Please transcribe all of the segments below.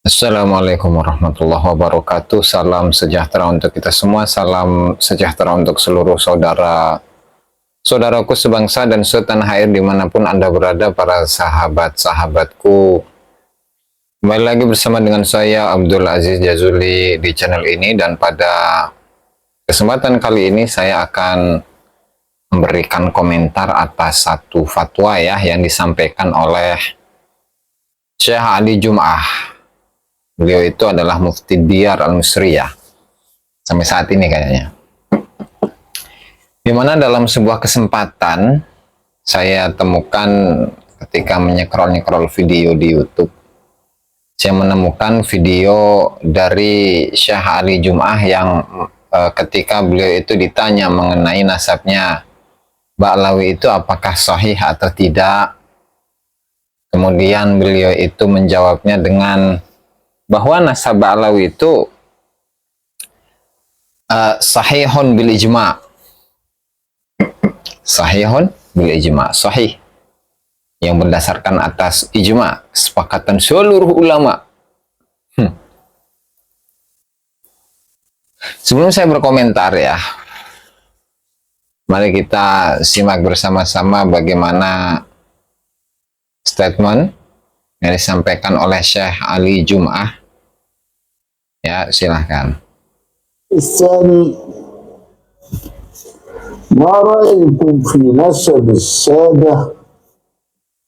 Assalamualaikum warahmatullahi wabarakatuh. Salam sejahtera untuk kita semua. Salam sejahtera untuk seluruh saudaraku sebangsa dan setanah air dimanapun Anda berada, para sahabat-sahabatku. Kembali lagi bersama dengan saya Abdul Aziz Jazuli di channel ini, dan pada kesempatan kali ini saya akan memberikan komentar atas satu fatwa yang disampaikan oleh Syekh Ali Jum'ah. Beliau itu adalah Mufti Diyar Al-Misriyah sampai saat ini kayaknya. Dimana dalam sebuah kesempatan saya temukan ketika menyekrol video di YouTube, saya menemukan video dari Syekh Ali Jum'ah yang ketika beliau itu ditanya mengenai nasabnya Ba'lawi itu apakah sahih atau tidak. Kemudian beliau itu menjawabnya dengan bahwa nasab Ba'lawi itu sahihun bil ijma'. Sahihun bil ijma', sahih yang berdasarkan atas ijma', kesepakatan seluruh ulama. Sebelum saya berkomentar mari kita simak bersama-sama bagaimana statement yang disampaikan oleh Syekh Ali Jum'ah. Ya, silahkan. الثاني ما رأيكم في نسب السادة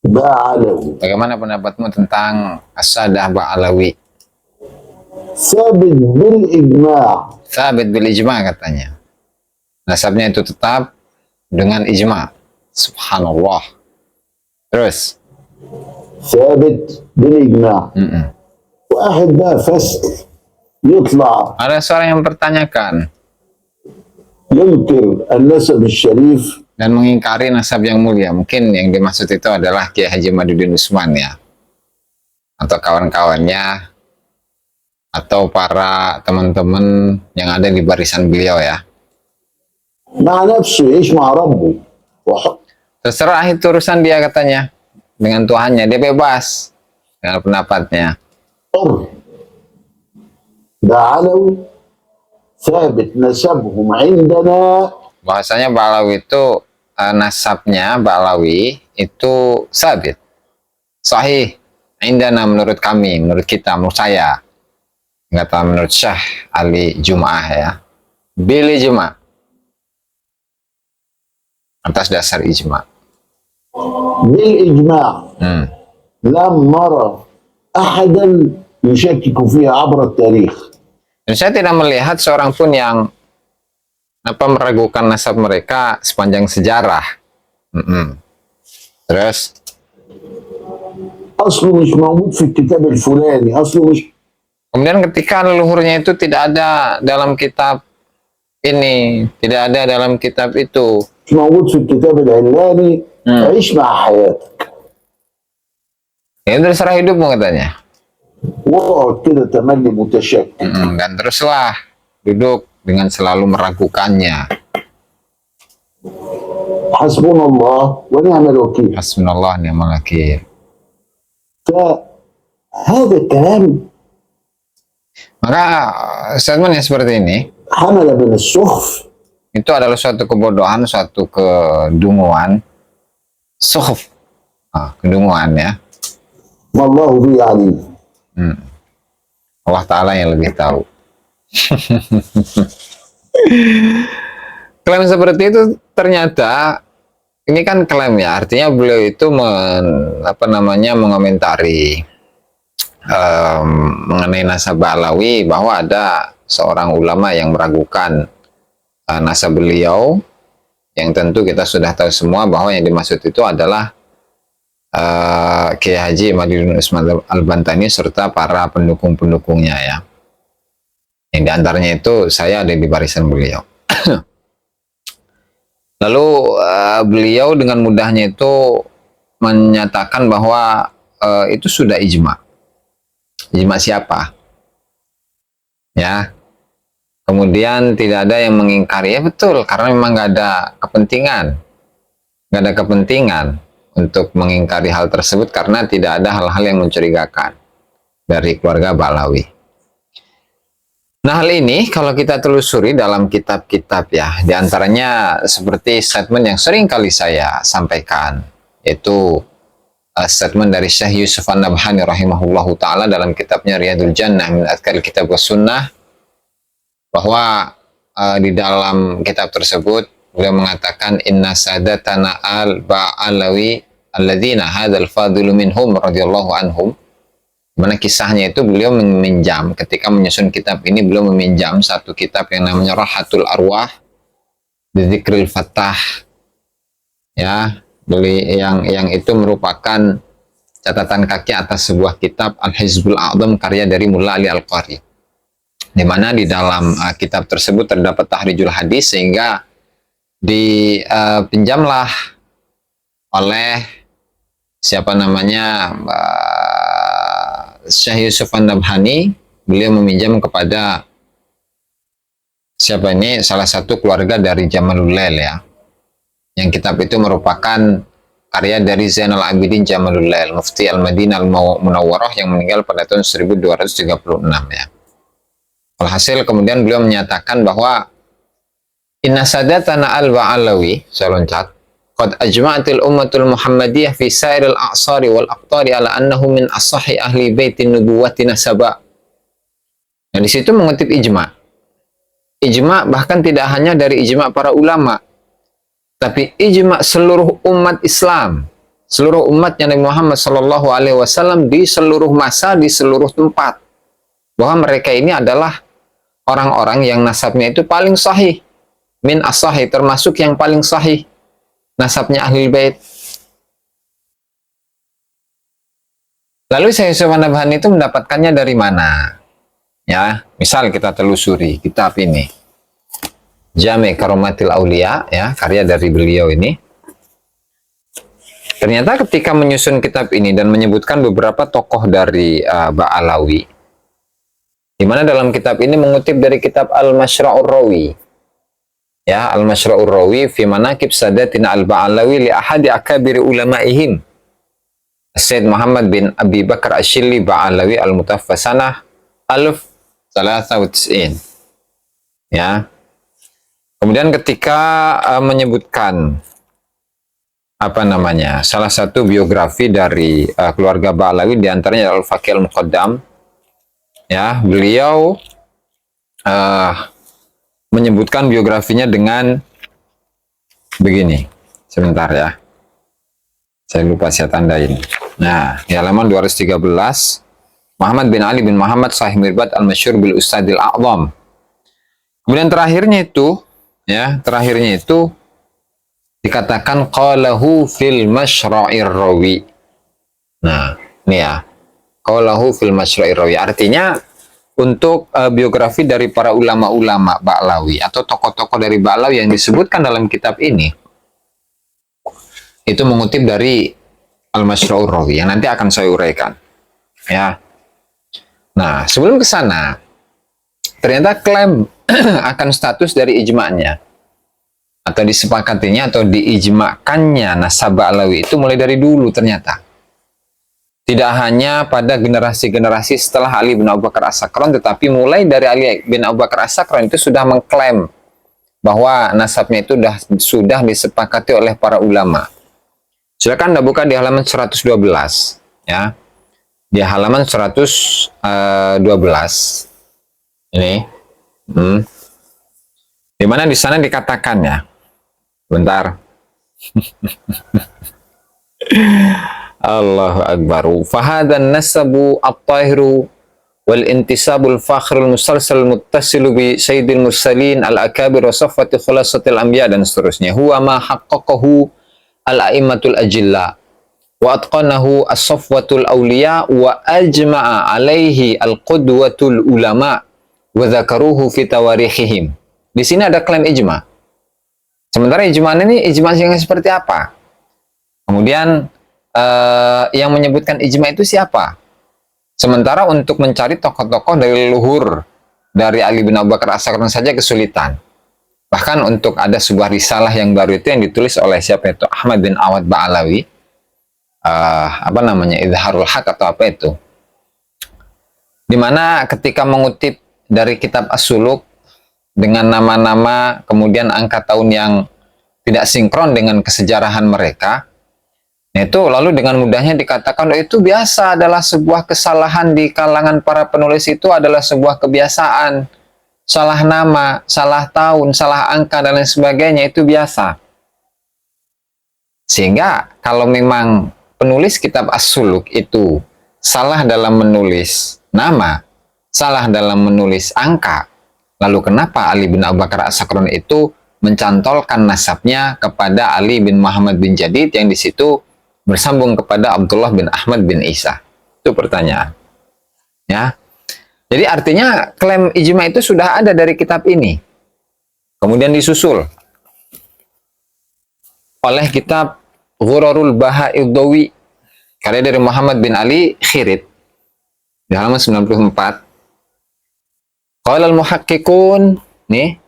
بعلوي؟ Bagaimana pendapatmu tentang As-Sadah Ba'lawi? ثابت بالإجماع. Thabit bil ijma' katanya. Nasabnya itu tetap dengan ijma'. Subhanallah. Terus. ثابت بالإجماع. واحد بقى فاسد يطلع Ada seorang yang mempertanyakan ينكر النسب الشريف dan mengingkari nasab yang mulia. Mungkin yang dimaksud itu adalah Kiai Haji Madudin Usman atau kawan-kawannya, atau para teman-teman yang ada di barisan beliau مع نفسه يعيش مع ربه Terserah, itu urusan dia katanya. Dengan Tuhannya, dia bebas dengan pendapatnya. حر. ده علوي ثابت نسبهم عندنا. Bahasanya Ba'lawi itu nasabnya Ba'lawi itu sabit, sahih, indana, menurut kami, menurut kita, menurut saya, kata menurut Syekh Ali Jum'ah bil ijma', atas dasar ijma'. بالإجماع. لم نرى أحدا يشكك فيها عبر التاريخ. Dan saya tidak melihat seorang pun yang meragukan nasab mereka sepanjang sejarah. Terus أصله مش موجود في الكتاب الفلاني. أصله مش. kemudian ketika leluhurnya itu tidak ada dalam kitab ini, tidak ada dalam kitab itu, مش موجود في الكتاب العلاني. عيش مع حياتك. ya terserah hidupmu katanya. واقعد كده تملي متشكك. Dan teruslah duduk dengan selalu meragukannya. حسبنا الله ونعم الوكيل. Hasbunallah ni'mal wakil. فهذا الكلام Maka statement yang seperti ini حمل من السخف itu adalah suatu kebodohan, suatu kedunguan, sukhuf, kedunguan والله به عليم. Allah Ta'ala yang lebih tahu. Klaim seperti itu ternyata ini kan klaim artinya beliau itu mengomentari mengenai nasab Ba'lawi bahwa ada seorang ulama yang meragukan nasab beliau, yang tentu kita sudah tahu semua bahwa yang dimaksud itu adalah Kiai Haji Madudin Usman Al-Bantani serta para pendukung-pendukungnya yang diantaranya itu saya ada di barisan beliau. Lalu beliau dengan mudahnya itu menyatakan bahwa itu sudah ijma'. Ijma' siapa? Kemudian tidak ada yang mengingkari. Ya betul, karena memang nggak ada kepentingan untuk mengingkari hal tersebut karena tidak ada hal-hal yang mencurigakan. dari keluarga Ba'alawi. Nah, hal ini kalau kita telusuri dalam kitab-kitab ya, diantaranya seperti statement yang sering kali saya sampaikan, yaitu statement dari Syekh Yusuf An-Nabhani rahimahullahu ta'ala dalam kitabnya Riyadul Jannah min Adhkaril Kitab wa Sunnah, bahwa di dalam kitab tersebut beliau mengatakan inna sadatana al-Ba'alawi alladzina hadzal fadilu minhum radhiyallahu anhum. Mana kisahnya itu beliau meminjam ketika menyusun kitab ini, beliau meminjam satu kitab yang namanya Rahatul Arwah Bidzikril Fattah, ya, beli yang itu merupakan catatan kaki atas sebuah kitab Al-Hizbul A'zam karya dari Mulla Ali Al-Qari, di mana di dalam kitab tersebut terdapat tahrijul hadis, sehingga dipinjamlah oleh siapa namanya Syekh Yusuf An-Nabhani. Beliau meminjam kepada siapa ini, salah satu keluarga dari Jamalul Lail ya, yang kitab itu merupakan karya dari Zainal Abidin Jamalul Lail, Mufti Al-Madinah Al-Munawwarah yang meninggal pada tahun 1236 ya. Alhasil kemudian beliau menyatakan bahwa inna sadatana al-Ba'alawi, saya loncat, qad ajma'atil ummatul Muhammadiyah fi sairil a'sari wal aqtari ala annahu min asahi ahli baitin nubuwati nasaba. Nah, di situ mengutip ijma'. Ijma' bahkan tidak hanya dari ijma' para ulama, tapi ijma' seluruh umat Islam, seluruh umatnya Nabi Muhammad sallallahu alaihi wasallam di seluruh masa, di seluruh tempat, bahwa mereka ini adalah orang-orang yang nasabnya itu paling sahih, min asahi, termasuk yang paling sahih nasabnya Ahlul Bait. Lalu Syekh Yusuf An-Nabhani itu mendapatkannya dari mana? Ya, misal kita telusuri kitab ini, Jami' Karomatil Aulia, ya, karya dari beliau ini. Ternyata ketika menyusun kitab ini dan menyebutkan beberapa tokoh dari Ba'alawi, di mana dalam kitab ini mengutip dari kitab Al-Mashra'ur Rawi. Ya, Al-Mashra'ur Rawi fi manaqib sadatina al-Ba'alawi li ahadi akabiri ulama'ihim. Sayyid Muhammad bin Abi Bakar Asyili Ba'alawi al-Mutaffasanah alf 93. Ya. Kemudian ketika menyebutkan apa namanya, salah satu biografi dari keluarga Ba'alawi, diantaranya Al-Faqih Al-Muqaddam, ya, beliau menyebutkan biografinya dengan begini. Sebentar ya, saya lupa saya tandain. Nah, di halaman 213, Muhammad bin Ali bin Muhammad Sahih Mirbat Al-Masyhur bil Ustadil A'zam. Kemudian terakhirnya itu, ya, terakhirnya itu dikatakan qalahu fil Mashra'ir Rawi. Nah, ini ya, qalahu fil Mashra'ir Rawi, artinya untuk biografi dari para ulama-ulama Ba'alawi atau tokoh-tokoh dari Ba'alawi yang disebutkan dalam kitab ini, itu mengutip dari Al-Mashra'ur Rawi yang nanti akan saya uraikan. Ya. Nah, sebelum ke sana, ternyata klaim akan status dari ijma'nya atau disepakatinya atau diijma'kannya nasab Ba'alawi itu mulai dari dulu ternyata. Tidak hanya pada generasi-generasi setelah Ali bin Abu Bakar As-Sakran, tetapi mulai dari Ali bin Abu Bakar As-Sakran itu sudah mengklaim bahwa nasabnya itu sudah disepakati oleh para ulama. Silakan Anda buka di halaman 112, ya. Di halaman 112 ini, di mana di sana dikatakan ya, bentar. Allahu Akbar. Fahadan nasabu at-tahiru wal intisabul fakhrul musalsal muttasilu bi sayyidil mursalin al-akabir wa saffati khulasatil anbiya dan seterusnya. Huwa ma haqqaqahu al-a'immatul ajilla wa atqanahu as-safwatul awliya wa ajma'a alaihi al-qudwatul ulama wa dzakaruhu fi tawarikhihim. Di sini ada klaim ijma. Sementara ijma ini ijma yang seperti apa? Kemudian yang menyebutkan ijma itu siapa? Sementara untuk mencari tokoh-tokoh dari leluhur dari Ali bin Abu Bakar As-Sakran saja kesulitan. Bahkan untuk ada sebuah risalah yang baru itu yang ditulis oleh siapa itu? Ahmad bin Awad Ba'alawi. Apa namanya? Idharul Haq atau apa itu? Dimana ketika mengutip dari kitab As-Suluk dengan nama-nama kemudian angka tahun yang tidak sinkron dengan kesejarahan mereka, itu lalu dengan mudahnya dikatakan itu biasa, adalah sebuah kesalahan di kalangan para penulis, itu adalah sebuah kebiasaan, salah nama, salah tahun, salah angka dan lain sebagainya, itu biasa. Sehingga kalau memang penulis kitab As-Suluk itu salah dalam menulis nama, salah dalam menulis angka, lalu kenapa Ali bin Abu Bakar As-Sakran itu mencantolkan nasabnya kepada Ali bin Muhammad bin Jadid yang di situ bersambung kepada Abdullah bin Ahmad bin Isa? Itu pertanyaan. Ya. Jadi artinya klaim ijma itu sudah ada dari kitab ini. Kemudian disusul oleh kitab Ghurarul Baha'iddawi karya dari Muhammad bin Ali Khirid di halaman 94. Qala al-muhaqqiqun, nih.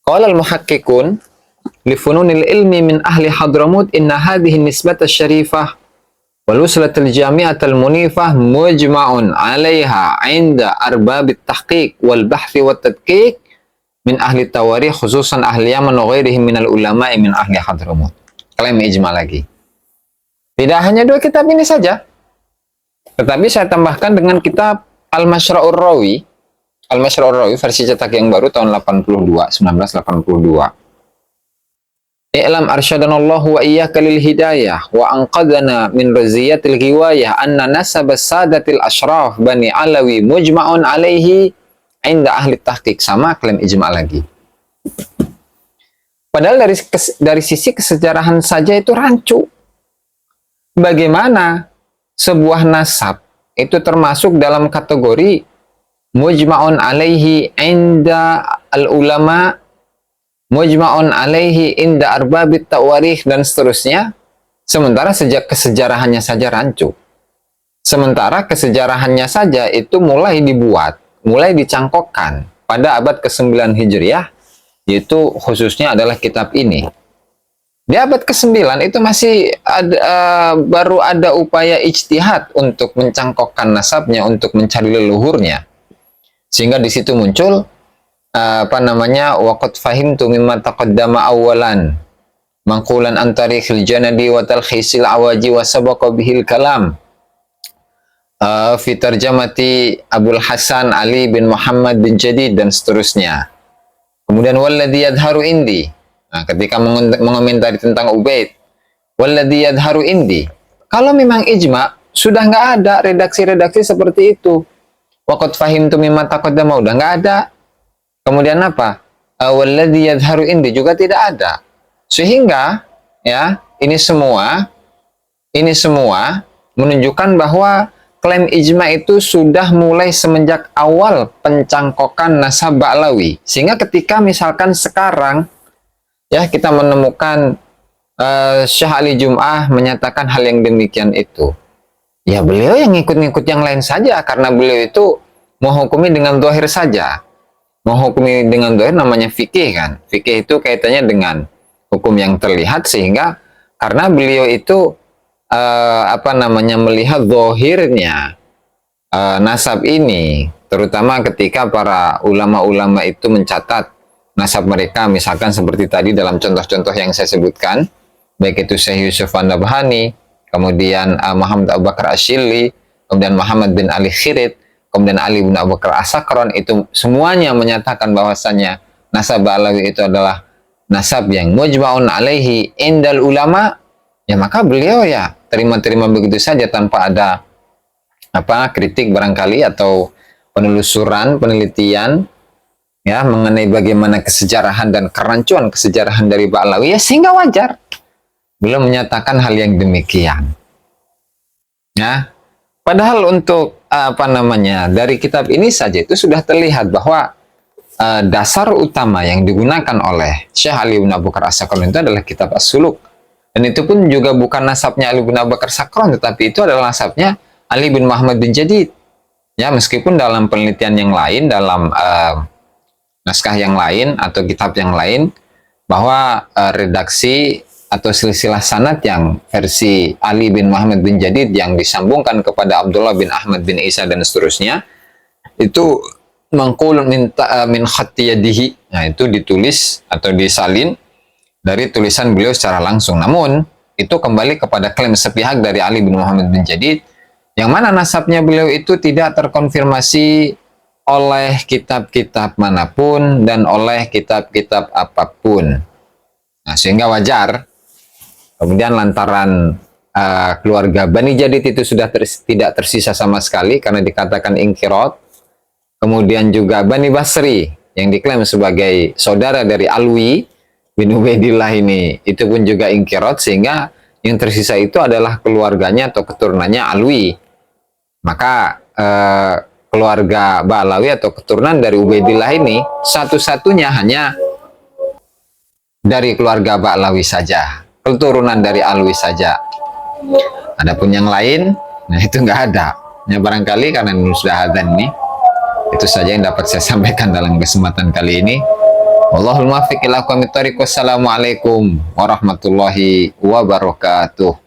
Qala al-muhaqqiqun li fununil ilmi min ahli Hadramut inna hadhihi nisbata syarifah wal uslatul jami'atul munifah mujma'un 'alaiha 'inda arbabit tahqiq wal bahthi wat tadqiq min ahli tawarikh khususan ahli Yaman wa ghairihim minal ulama'i min ahli Hadramut. Klaim ijma lagi. Tidak hanya dua kitab ini saja, tetapi saya tambahkan dengan kitab Al-Mashra'ur Rawi. Al-Mashra'ur Rawi versi cetak yang baru tahun 1982. I'lam arsyadanallahu wa iyyaka lil hidayah wa anqadana min raziyatil ghiwayah anna nasab as-sadatil ashraf bani Alawi mujma'un alaihi 'inda ahli tahqiq. Sama klaim ijma lagi. Padahal dari sisi kesejarahan saja itu rancu. Bagaimana sebuah nasab itu termasuk dalam kategori mujma'un alaihi inda al-ulama, mujma'un alaihi inda arbabit tawarikh dan seterusnya, sementara sejak kesejarahannya saja rancu. Sementara kesejarahannya saja itu mulai dibuat, mulai dicangkokkan pada abad ke-9 Hijriah, yaitu khususnya adalah kitab ini. Di abad ke-9 itu masih baru ada upaya ijtihad untuk mencangkokkan nasabnya, untuk mencari leluhurnya. Sehingga di situ muncul waqad fahimtu mimma taqaddama awalan mangqulan an tarikhil janadi wa talkhisil awaji wa sabaqa bihil kalam fi tarjamati Abul Hasan Ali bin Muhammad bin Jadid dan seterusnya. Kemudian walladhi yadharu indi, nah, ketika mengomentari tentang Ubaid, walladhi yadharu indi, kalau memang ijma sudah nggak ada redaksi-redaksi seperti itu. Waqad fahimtu mimma taqaddama udah nggak ada. Kemudian apa? Walladhi yadharu indi juga tidak ada. Sehingga ya ini semua menunjukkan bahwa klaim ijma itu sudah mulai semenjak awal pencangkokan nasab Ba'lawi. Sehingga ketika misalkan sekarang ya kita menemukan Syekh Ali Jum'ah menyatakan hal yang demikian itu, ya beliau yang ngikut-ngikut yang lain saja, karena beliau itu menghukumi dengan zahir saja. Menghukumi dengan zahir namanya fikih kan. Fikih itu kaitannya dengan hukum yang terlihat, sehingga karena beliau itu melihat zahirnya nasab ini, terutama ketika para ulama-ulama itu mencatat nasab mereka, misalkan seperti tadi dalam contoh-contoh yang saya sebutkan, baik itu Syekh Yusuf An-Nabhani, kemudian Muhammad Abu Bakar Asyili, kemudian Muhammad bin Ali Khirid, kemudian Ali bin Abu Bakar As-Sakran, itu semuanya menyatakan bahwasanya nasab Ba'lawi itu adalah nasab yang mujma'un alaihi indal ulama, ya maka beliau ya terima-terima begitu saja tanpa ada kritik barangkali atau penelusuran, penelitian ya mengenai bagaimana kesejarahan dan kerancuan kesejarahan dari Ba'lawi, ya sehingga wajar beliau menyatakan hal yang demikian. Ya, padahal untuk dari kitab ini saja itu sudah terlihat bahwa dasar utama yang digunakan oleh Syekh Ali bin Abu Bakar As-Sakran itu adalah kitab As-Suluk. Dan itu pun juga bukan nasabnya Ali bin Abu Bakar Sakran, tetapi itu adalah nasabnya Ali bin Muhammad bin Jadid. Ya, meskipun dalam penelitian yang lain, dalam naskah yang lain atau kitab yang lain, bahwa redaksi atau silsilah sanad yang versi Ali bin Muhammad bin Jadid yang disambungkan kepada Abdullah bin Ahmad bin Isa dan seterusnya, itu mangqul min khatti yadihi. Nah, itu ditulis atau disalin dari tulisan beliau secara langsung. Namun itu kembali kepada klaim sepihak dari Ali bin Muhammad bin Jadid, yang mana nasabnya beliau itu tidak terkonfirmasi oleh kitab-kitab manapun dan oleh kitab-kitab apapun. Nah, sehingga wajar kemudian lantaran keluarga Bani Jadid itu sudah tidak tersisa sama sekali karena dikatakan ingkirat. Kemudian juga Bani Basri yang diklaim sebagai saudara dari Alwi bin Ubaidillah ini, itu pun juga ingkirat, sehingga yang tersisa itu adalah keluarganya atau keturunannya Alwi. Maka keluarga Ba'alawi atau keturunan dari Ubaidillah ini satu-satunya hanya dari keluarga Ba'alawi saja, keturunan dari Alwi saja. Adapun yang lain, nah itu nggak ada. Ya barangkali karena sudah adzan nih, itu saja yang dapat saya sampaikan dalam kesempatan kali ini. Wallahul muwaffiq ila aqwamit thoriq. Wassalamualaikum warahmatullahi wabarakatuh.